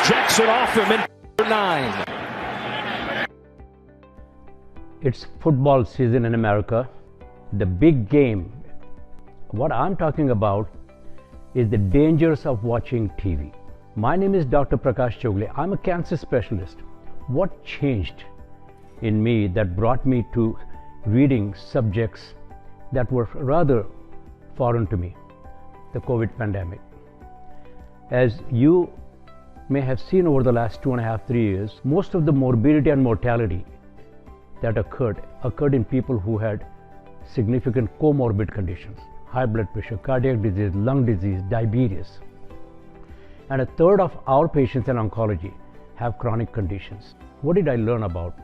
jacks it off him in 9. It's football season in America. The big game. What I'm talking about is the dangers of watching TV. My name is Dr. Prakash Chougule. I'm a cancer specialist. What changed in me that brought me to reading subjects that were rather foreign to me? The COVID pandemic. As you may have seen over the last 2.5, 3 years, most of the morbidity and mortality that occurred in people who had significant comorbid conditions: high blood pressure, cardiac disease, lung disease, diabetes. And a third of our patients in oncology have chronic conditions. What did I learn about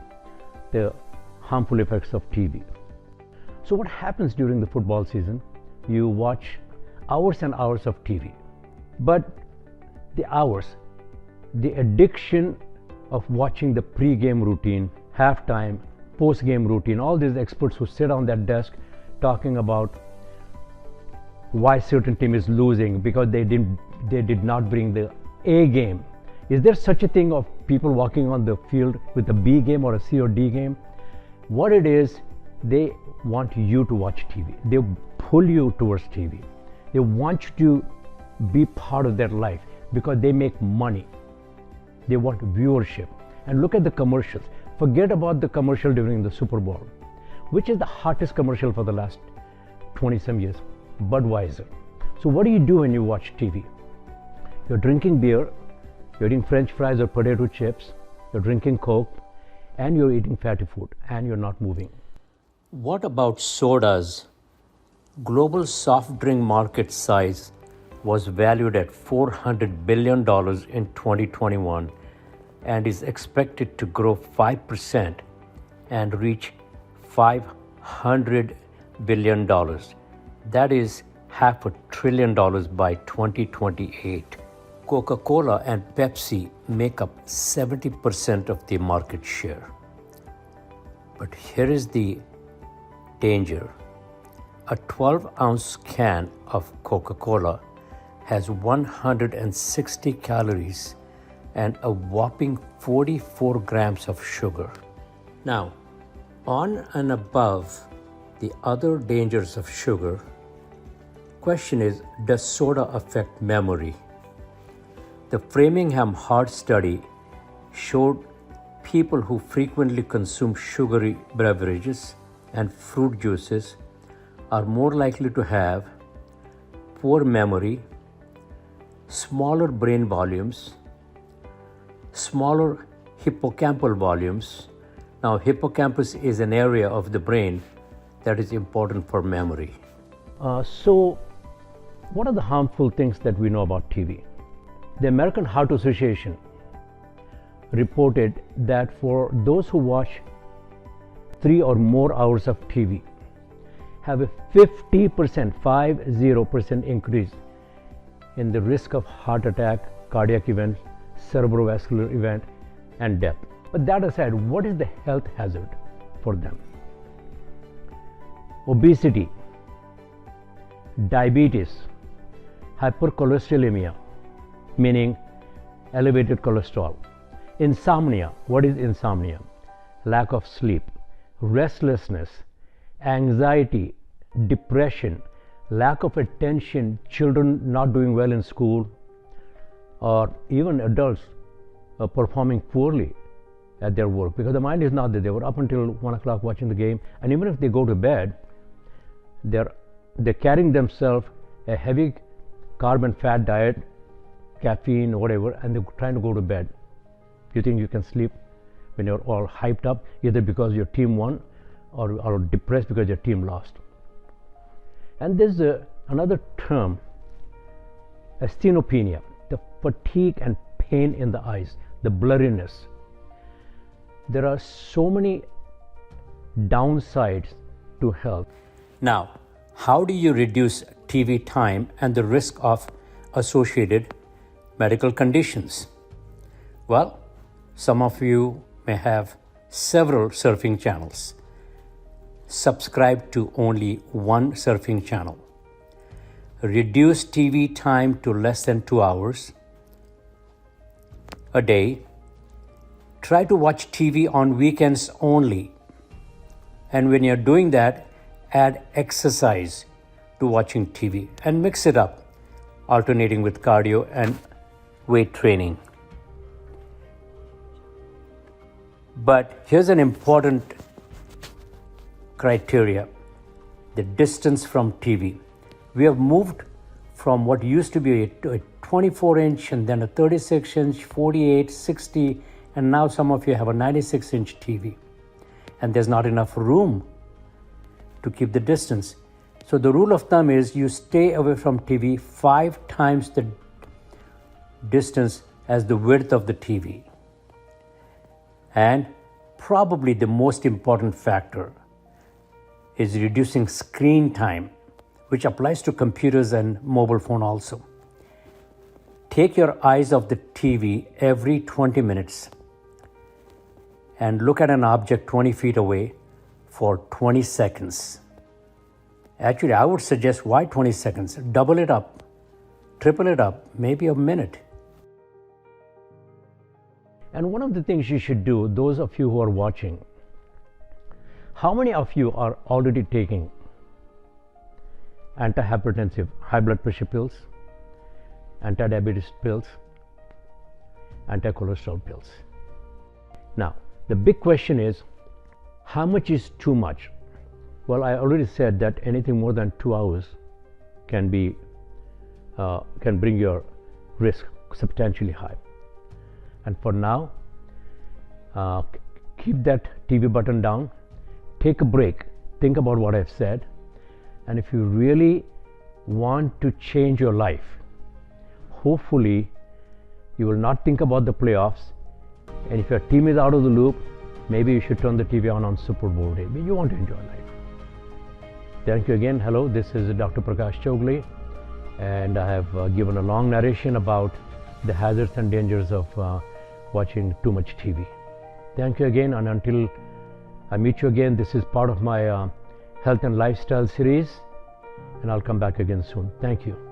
the harmful effects of TV? So what happens during the football season? You watch hours and hours of TV. But the addiction of watching the pre-game routine, halftime, post-game routine, all these experts who sit on that desk talking about why certain team is losing because they did not bring the A game. Is there such a thing of people walking on the field with a B game or a C or D game? What it is, they want you to watch TV. They pull you towards TV. They want you to be part of their life because they make money. They want viewership. And look at the commercials. Forget about the commercial during the Super Bowl. Which is the hottest commercial for the last 20-some years? Budweiser. So what do you do when you watch TV? You're drinking beer, you're eating French fries or potato chips, you're drinking Coke, and you're eating fatty food, and you're not moving. What about sodas? Global soft drink market size was valued at $400 billion in 2021 and is expected to grow 5% and reach $500 billion. That is $500 billion by 2028. Coca-Cola and Pepsi make up 70% of the market share. But here is the danger. A 12-ounce can of Coca-Cola has 160 calories and a whopping 44 grams of sugar. Now, on and above the other dangers of sugar, question is, does soda affect memory? The Framingham Heart Study showed people who frequently consume sugary beverages and fruit juices are more likely to have poor memory, smaller brain volumes, smaller hippocampal volumes. Now, hippocampus is an area of the brain that is important for memory. So, what are the harmful things that we know about TV? The American Heart Association reported that for those who watch 3 or more hours of TV, have a 50% increase in the risk of heart attack, cardiac event, cerebrovascular event, and death. But that aside, what is the health hazard for them? Obesity, diabetes, hypercholesterolemia, meaning elevated cholesterol. Insomnia, what is insomnia? Lack of sleep, restlessness, anxiety, depression, lack of attention, children not doing well in school, or even adults performing poorly at their work because the mind is not there. They were up until 1 o'clock watching the game, and even if they go to bed, they're carrying themselves a heavy carb and fat diet, caffeine, whatever, and they're trying to go to bed. You think you can sleep when you're all hyped up, either because your team won or depressed because your team lost. And there's another term, asthenopedia, the fatigue and pain in the eyes, the blurriness. There are so many downsides to health. Now, how do you reduce TV time and the risk of associated medical conditions? Well, some of you may have several surfing channels. Subscribe to only one surfing channel. Reduce TV time to less than 2 hours. a day. Try to watch TV on weekends only. And when you're doing that, add exercise to watching TV and mix it up, alternating with cardio and weight training. But here's an important criteria: the distance from TV. We have moved from what used to be a 24-inch and then a 36-inch, 48, 60, and now some of you have a 96-inch TV. And there's not enough room to keep the distance. So the rule of thumb is you stay away from TV 5 times the distance as the width of the TV. And probably the most important factor is reducing screen time, which applies to computers and mobile phone also. Take your eyes off the TV every 20 minutes and look at an object 20 feet away for 20 seconds. Actually, I would suggest why 20 seconds? Double it up, triple it up, maybe a minute. And one of the things you should do, those of you who are watching, how many of you are already taking antihypertensive, high blood pressure pills, anti-diabetes pills, anti-cholesterol pills? Now, the big question is, how much is too much? Well, I already said that anything more than 2 hours can bring your risk substantially high. And for now, keep that TV button down, take a break, think about what I've said, and if you really want to change your life, hopefully you will not think about the playoffs, and if your team is out of the loop, maybe you should turn the TV on Superbowl day. But you want to enjoy life. Thank you again. Hello, this is Dr. Prakash Chougule, and I have given a long narration about the hazards and dangers of watching too much TV. Thank you again, and until I meet you again, this is part of my health and lifestyle series, and I'll come back again soon. Thank you.